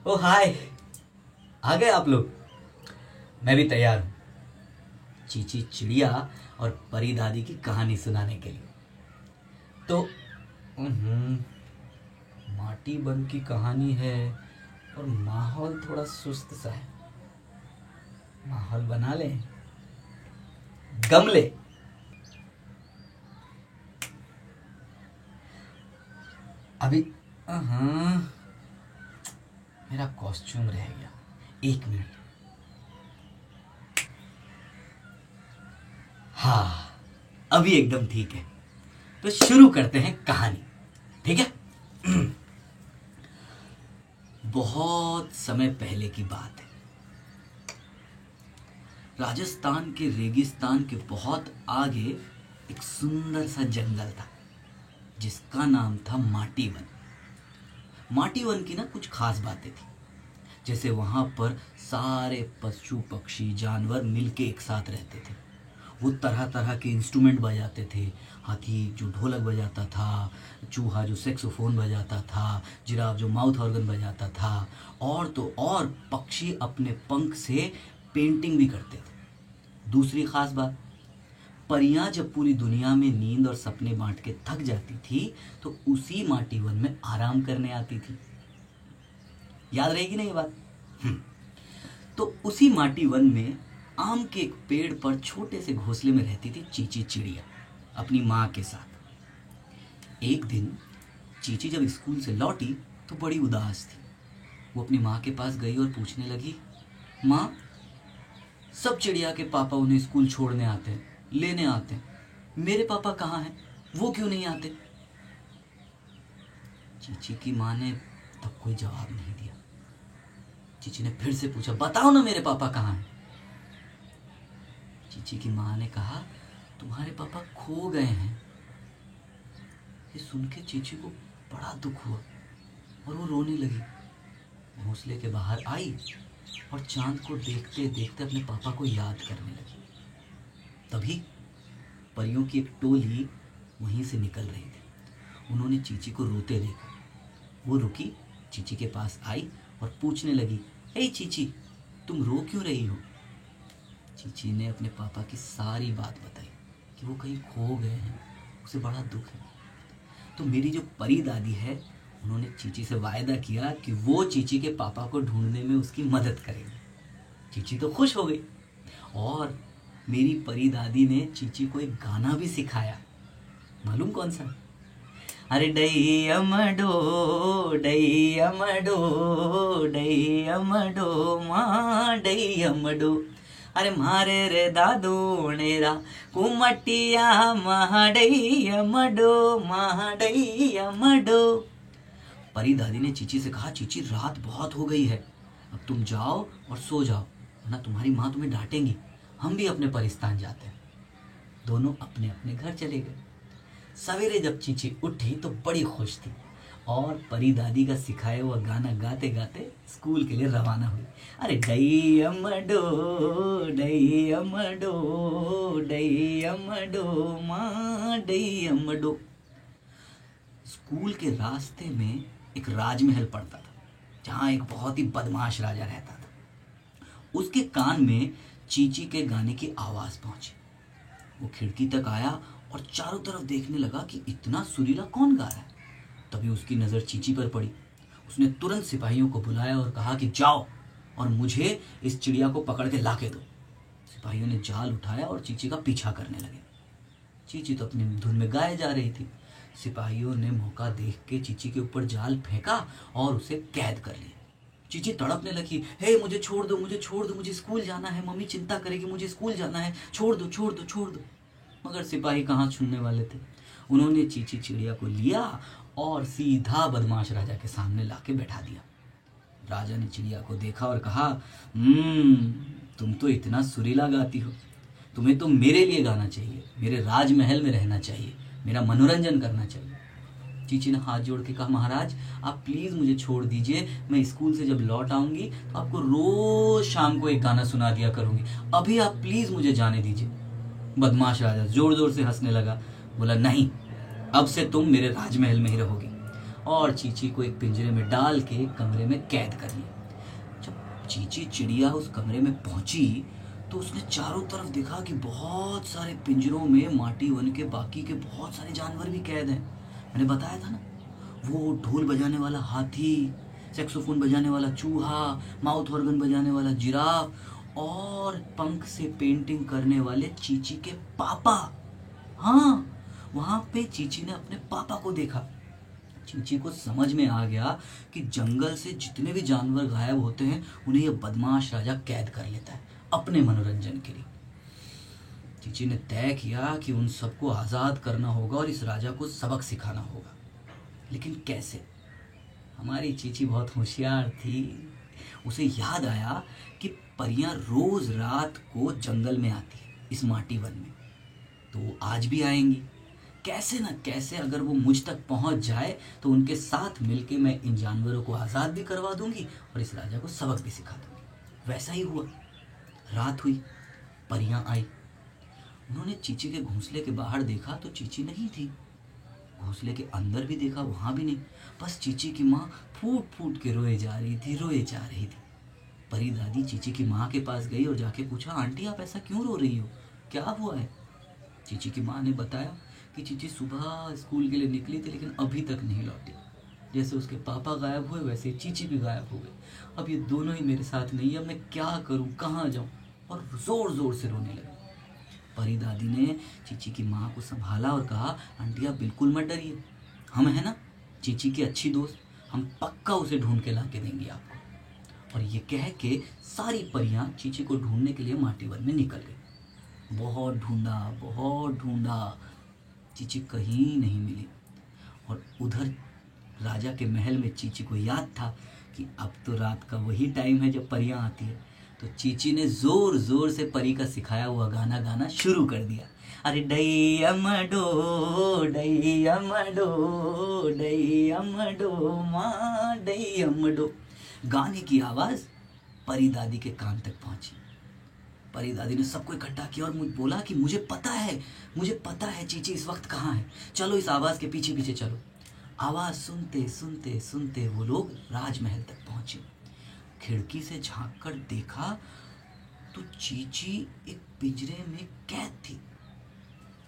ओ हाय, आ गए आप लोग। मैं भी तैयार हूँ चीची चिड़िया और परी दादी की कहानी सुनाने के लिए। तो माटी बन की कहानी है और माहौल थोड़ा सुस्त सा है। माहौल बना लें। गमले। अभी मेरा कॉस्ट्यूम रह गया, 1 मिनट। हाँ, अभी एकदम ठीक है। तो शुरू करते हैं कहानी, ठीक है। बहुत समय पहले की बात है। राजस्थान के रेगिस्तान के बहुत आगे एक सुंदर सा जंगल था जिसका नाम था माटीवन। माटीवन की ना कुछ खास बातें थी, जैसे वहां पर सारे पशु पक्षी जानवर मिलके एक साथ रहते थे। वो तरह तरह के इंस्ट्रूमेंट बजाते थे। हाथी जो ढोलक बजाता था, चूहा जो सेक्सोफोन बजाता था, जिराफ जो माउथ ऑर्गन बजाता था, और तो और पक्षी अपने पंख से पेंटिंग भी करते थे। दूसरी खास बात, परियां जब पूरी दुनिया में नींद और सपने बांट के थक जाती थी तो उसी माटीवन में आराम करने आती थी। याद रहेगी ना ये बात? तो उसी माटीवन में आम के एक पेड़ पर छोटे से घोंसले में रहती थी चीची चिड़िया अपनी माँ के साथ। एक दिन चीची जब स्कूल से लौटी तो बड़ी उदास थी। वो अपनी माँ के पास गई और पूछने लगी, माँ, सब चिड़िया के पापा उन्हें स्कूल छोड़ने आते हैं, लेने आते हैं, मेरे पापा कहाँ हैं? वो क्यों नहीं आते? चीची की माँ ने तब कोई जवाब नहीं दिया। चीची ने फिर से पूछा, बताओ ना, मेरे पापा कहाँ हैं? चीची की माँ ने कहा, तुम्हारे पापा खो गए हैं। ये सुन के चीची को बड़ा दुख हुआ और वो रोने लगी। घोंसले के बाहर आई और चांद को देखते देखते अपने पापा को याद करने लगी। तभी परियों की एक टोली वहीं से निकल रही थी। उन्होंने चीची को रोते देखा। वो रुकी, चीची के पास आई और पूछने लगी, हे चीची, तुम रो क्यों रही हो? चीची ने अपने पापा की सारी बात बताई कि वो कहीं खो गए हैं, उसे बड़ा दुख है। तो मेरी जो परी दादी है, उन्होंने चीची से वायदा किया कि वो चीची के पापा को ढूंढने में उसकी मदद करेंगे। चीची तो खुश हो गई और मेरी परी दादी ने चीची को एक गाना भी सिखाया। मालूम कौन सा? अरे डैयमडो डैयमडो डैयमडो माँ डैयमडो, अरे मारे रे दादू नेरा कुमटिया महडैयमडो महडैयमडो। परी दादी ने चीची से कहा, चीची, रात बहुत हो गई है, अब तुम जाओ और सो जाओ, वरना तुम्हारी माँ तुम्हें डांटेंगी। हम भी अपने परिस्तान जाते हैं। दोनों अपने अपने घर चले गए। सवेरे जब चीची उठी तो बड़ी खुश थी और परी दादी का सिखाया हुआ गाना गाते गाते स्कूल के लिए रवाना हुई। अरे डैयमडो डैयमडो डैयमडो माँ डैयमडो। स्कूल के रास्ते में एक राजमहल पड़ता था जहाँ एक बहुत ही बदमाश राजा रहता था। उसके कान में चीची के गाने की आवाज पहुंची। वो खिड़की तक आया और चारों तरफ देखने लगा कि इतना सुरीला कौन गा रहा है। तभी उसकी नजर चीची पर पड़ी। उसने तुरंत सिपाहियों को बुलाया और कहा कि जाओ और मुझे इस चिड़िया को पकड़ के लाके दो। सिपाहियों ने जाल उठाया और चीची का पीछा करने लगे। चीची तो अपनी धुन में गाए जा रही थी। सिपाहियों ने मौका देख के चीची के ऊपर जाल फेंका और उसे कैद कर लिया। चीची तड़पने लगी, हे मुझे छोड़ दो, मुझे छोड़ दो, मुझे स्कूल जाना है, मम्मी चिंता करेगी, मुझे स्कूल जाना है, छोड़ दो छोड़ दो छोड़ दो। मगर सिपाही कहाँ सुनने वाले थे। उन्होंने चीची चिड़िया को लिया और सीधा बदमाश राजा के सामने लाके बैठा दिया। राजा ने चिड़िया को देखा और कहा, तुम तो इतना सुरीला गाती हो, तुम्हें तो मेरे लिए गाना चाहिए, मेरे राजमहल में रहना चाहिए, मेरा मनोरंजन करना चाहिए। चीची ने हाथ जोड़ के कहा, महाराज आप प्लीज मुझे छोड़ दीजिए, मैं स्कूल से जब लौट आऊंगी तो आपको रोज शाम को एक गाना सुना दिया करूंगी, अभी आप प्लीज मुझे जाने दीजिए। बदमाश राजा जोर जोर से हंसने लगा, बोला, नहीं, अब से तुम मेरे राजमहल में ही रहोगी। और चीची को एक पिंजरे में डाल के कमरे में कैद कर लिया। जब चीची चिड़िया उस कमरे में पहुंची तो उसने चारों तरफ देखा कि बहुत सारे पिंजरों में माटी वन के बाकी के बहुत सारे जानवर भी कैद हैं। मैंने बताया था ना, वो ढोल बजाने वाला हाथी, सैक्सोफोन बजाने वाला चूहा, माउथ ऑर्गन बजाने वाला जिराफ और पंख से पेंटिंग करने वाले चीची के पापा। हाँ, वहां पे चीची ने अपने पापा को देखा। चीची को समझ में आ गया कि जंगल से जितने भी जानवर गायब होते हैं उन्हें यह बदमाश राजा कैद कर लेता है अपने मनोरंजन के लिए। चीची ने तय किया कि उन सबको आजाद करना होगा और इस राजा को सबक सिखाना होगा। लेकिन कैसे? हमारी चीची बहुत होशियार थी। उसे याद आया कि परियां रोज रात को जंगल में आती है इस माटी वन में, तो वो आज भी आएंगी। कैसे न कैसे अगर वो मुझ तक पहुंच जाए तो उनके साथ मिलके मैं इन जानवरों को आज़ाद भी करवा दूंगी और इस राजा को सबक भी सिखा दूंगी। वैसा ही हुआ। रात हुई, परियां आई। उन्होंने चीची के घोंसले के बाहर देखा तो चीची नहीं थी। घोंसले के अंदर भी देखा, वहां भी नहीं। बस चीची की माँ फूट फूट के रोए जा रही थी। परी दादी चीची की माँ के पास गई और जाके पूछा, आंटी आप ऐसा क्यों रो रही हो, क्या हुआ है? चीची की माँ ने बताया कि चीची सुबह स्कूल के लिए निकली थी लेकिन अभी तक नहीं लौटी। जैसे उसके पापा गायब हुए वैसे चीची भी गायब हो गई। अब ये दोनों ही मेरे साथ नहीं है, अब मैं क्या करूं, कहाँ जाऊं? और जोर जोर से रोने लगी। परी दादी ने चीची की माँ को संभाला और कहा, आंटी आप बिल्कुल मत डरिए, हम है ना चीची की अच्छी दोस्त, हम पक्का उसे ढूंढ के ला के देंगे आपको। और ये कह के सारी परियां चीची को ढूंढने के लिए माटी वन में निकल गई। बहुत ढूंढा, चीची कहीं नहीं मिली। और उधर राजा के महल में चीची को याद था कि अब तो रात का वही टाइम है जब परियां आती है। तो चीची ने जोर जोर से परी का सिखाया हुआ गाना गाना शुरू कर दिया। अरे डैयमडो माँ डैयमडो। गाने की आवाज परी दादी के कान तक पहुंची। परी दादी ने सबको इकट्ठा किया और मुझे बोला कि मुझे पता है चीची इस वक्त कहाँ है, चलो इस आवाज के पीछे पीछे चलो। आवाज सुनते वो लोग राजमहल तक पहुंचे। खिड़की से झांक कर देखा तो चीची एक पिंजरे में कैद थी।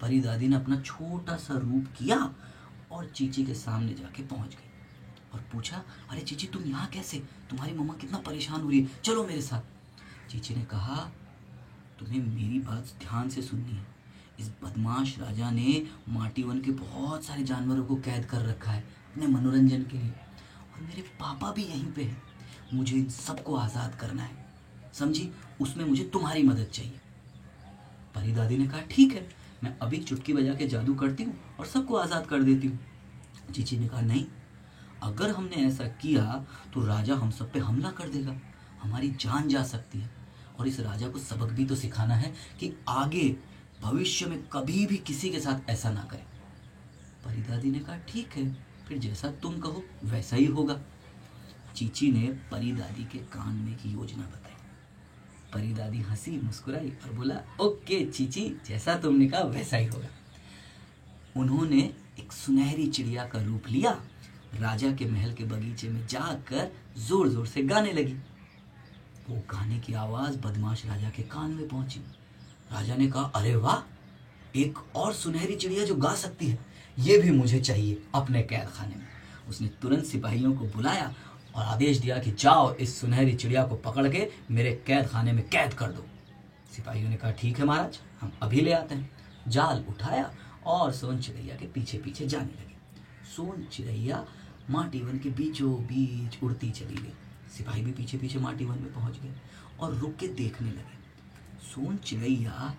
परी दादी ने अपना छोटा सा रूप किया और चीची के सामने जाके पहुंच गई और पूछा, अरे चीची तुम यहाँ कैसे, तुम्हारी मम्मा कितना परेशान हो रही है, चलो मेरे साथ। चीची ने कहा, तुम्हें मेरी बात ध्यान से सुननी है। इस बदमाश राजा ने माटी वन के बहुत सारे जानवरों को कैद कर रखा है अपने मनोरंजन के लिए, और मेरे पापा भी यहीं पे हैं। मुझे इन सबको आज़ाद करना है, समझी? उसमें मुझे तुम्हारी मदद चाहिए। परी दादी ने कहा, ठीक है, मैं अभी चुटकी बजा के जादू करती हूँ और सबको आज़ाद कर देती हूँ। चीची ने कहा, नहीं, अगर हमने ऐसा किया तो राजा हम सब पे हमला कर देगा, हमारी जान जा सकती है, और इस राजा को सबक भी तो सिखाना है कि आगे भविष्य में कभी भी किसी के साथ ऐसा ना करे। परी दादी ने कहा, ठीक है, फिर जैसा तुम कहो वैसा ही होगा। चीची ने परी दादी के कान में की योजना बताई। परी दादी हंसी मुस्कुराई और बोला, ओके चीची, जैसा तुमने कहा वैसा ही होगा। उन्होंने एक सुनहरी चिड़िया का रूप लिया, राजा के महल के बगीचे में जाकर जोर जोर से गाने लगी। वो गाने की आवाज बदमाश राजा के कान में पहुंची। राजा ने कहा, अरे वाह, एक और सुनहरी चिड़िया जो गा सकती है, ये भी मुझे चाहिए अपने कैद खाने में। उसने तुरंत सिपाहियों को बुलाया और आदेश दिया कि जाओ इस सुनहरी चिड़िया को पकड़ के मेरे कैद खाने में कैद कर दो। सिपाहियों ने कहा, ठीक है महाराज, हम अभी ले आते हैं। जाल उठाया और सोन चिड़ैया के पीछे पीछे जाने लगे। सोन चिड़ैया माटी वन के बीचों बीच उड़ती चली गई। सिपाही भी पीछे पीछे माटी वन में पहुंच गए और रुक के देखने लगे। सोन चिड़ैया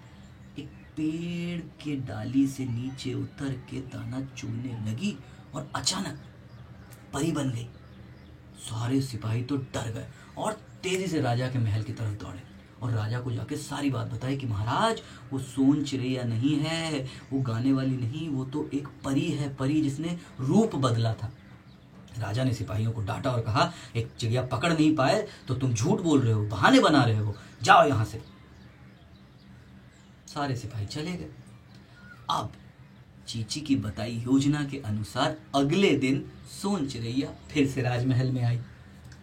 एक पेड़ के डाली से नीचे उतर के दाना चुगने लगी और अचानक परी बन गई। सारे सिपाही तो डर गए और तेजी से राजा के महल की तरफ दौड़े और राजा को जाके सारी बात बताई कि महाराज, वो सोन चिड़ैया नहीं है, वो गाने वाली नहीं, वो तो एक परी है, परी जिसने रूप बदला था। राजा ने सिपाहियों को डांटा और कहा, एक चिड़िया पकड़ नहीं पाए तो तुम झूठ बोल रहे हो, बहाने बना रहे हो, जाओ यहां से। सारे सिपाही चले गए। अब चीची की बताई योजना के अनुसार अगले दिन सोन चिड़ैया फिर से राजमहल में आई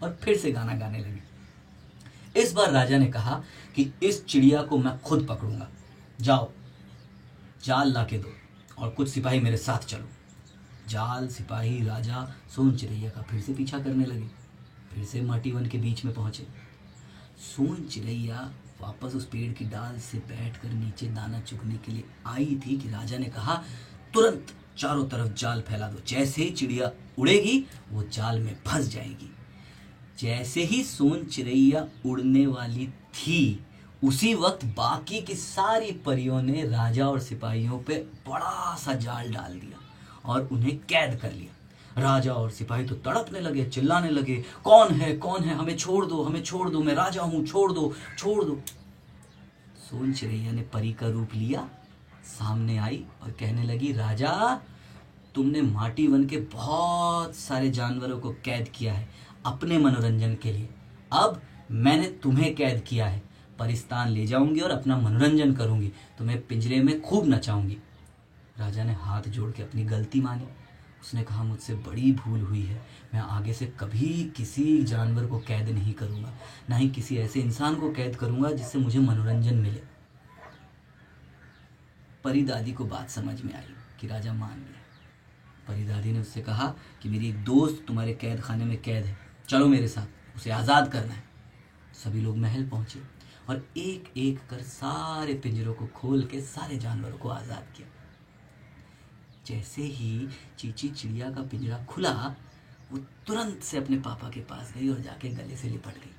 और फिर से गाना गाने लगी। इस बार राजा ने कहा कि इस चिड़िया को मैं खुद पकड़ूंगा। जाओ जाल ला के दो और कुछ सिपाही मेरे साथ चलो। जाल, सिपाही, राजा सोन चिड़ैया का फिर से पीछा करने लगे। फिर से माटी वन के बीच में पहुंचे। सोन चिड़ैया वापस उस पेड़ की डाल से बैठकर नीचे दाना चुगने के लिए आई थी कि राजा ने कहा, तुरंत चारों तरफ जाल फैला दो। जैसे ही चिड़िया उड़ेगी वो जाल में फंस जाएगी। जैसे ही सोन चिड़ैया उड़ने वाली थी, उसी वक्त बाकी की सारी परियों ने राजा और सिपाहियों पे बड़ा सा जाल डाल दिया और उन्हें कैद कर लिया। राजा और सिपाही तो तड़पने लगे, चिल्लाने लगे, कौन है, हमें छोड़ दो, मैं राजा हूं, छोड़ दो। सोन चिड़ैया ने परी का रूप लिया, सामने आई और कहने लगी, राजा तुमने माटी वन के बहुत सारे जानवरों को कैद किया है अपने मनोरंजन के लिए। अब मैंने तुम्हें कैद किया है, परिस्तान ले जाऊंगी और अपना मनोरंजन करूंगी, तुम्हें पिंजरे में खूब नचाऊंगी। राजा ने हाथ जोड़ के अपनी गलती मानी। उसने कहा, मुझसे बड़ी भूल हुई है, मैं आगे से कभी किसी जानवर को कैद नहीं करूंगा, ना ही किसी ऐसे इंसान को कैद करूंगा जिससे मुझे मनोरंजन मिले। परी दादी को बात समझ में आई कि राजा मान गया। परी दादी ने उससे कहा कि मेरी एक दोस्त तुम्हारे कैद खाने में कैद है, चलो मेरे साथ, उसे आज़ाद करना है। सभी लोग महल पहुंचे और एक एक कर सारे पिंजरों को खोल के सारे जानवरों को आज़ाद किया। जैसे ही चीची चिड़िया का पिंजरा खुला, वो तुरंत से अपने पापा के पास गई और जाके गले से लिपट गई।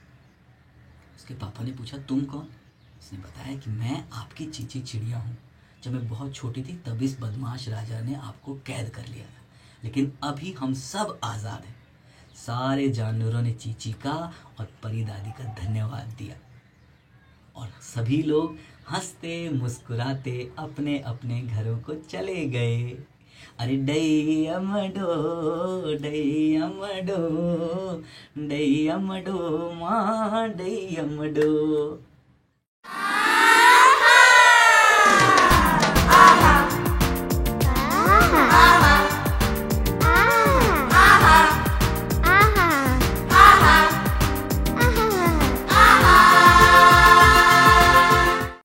उसके पापा ने पूछा, तुम कौन? उसने बताया कि मैं आपकी चीची चिड़िया हूँ। जब मैं बहुत छोटी थी तब इस बदमाश राजा ने आपको कैद कर लिया था, लेकिन अभी हम सब आज़ाद हैं। सारे जानवरों ने चीची का और परी दादी का धन्यवाद दिया और सभी लोग हंसते मुस्कुराते अपने अपने घरों को चले गए। अरे डैयमडो डैयमडो डैयमडो माँ डैयमडो।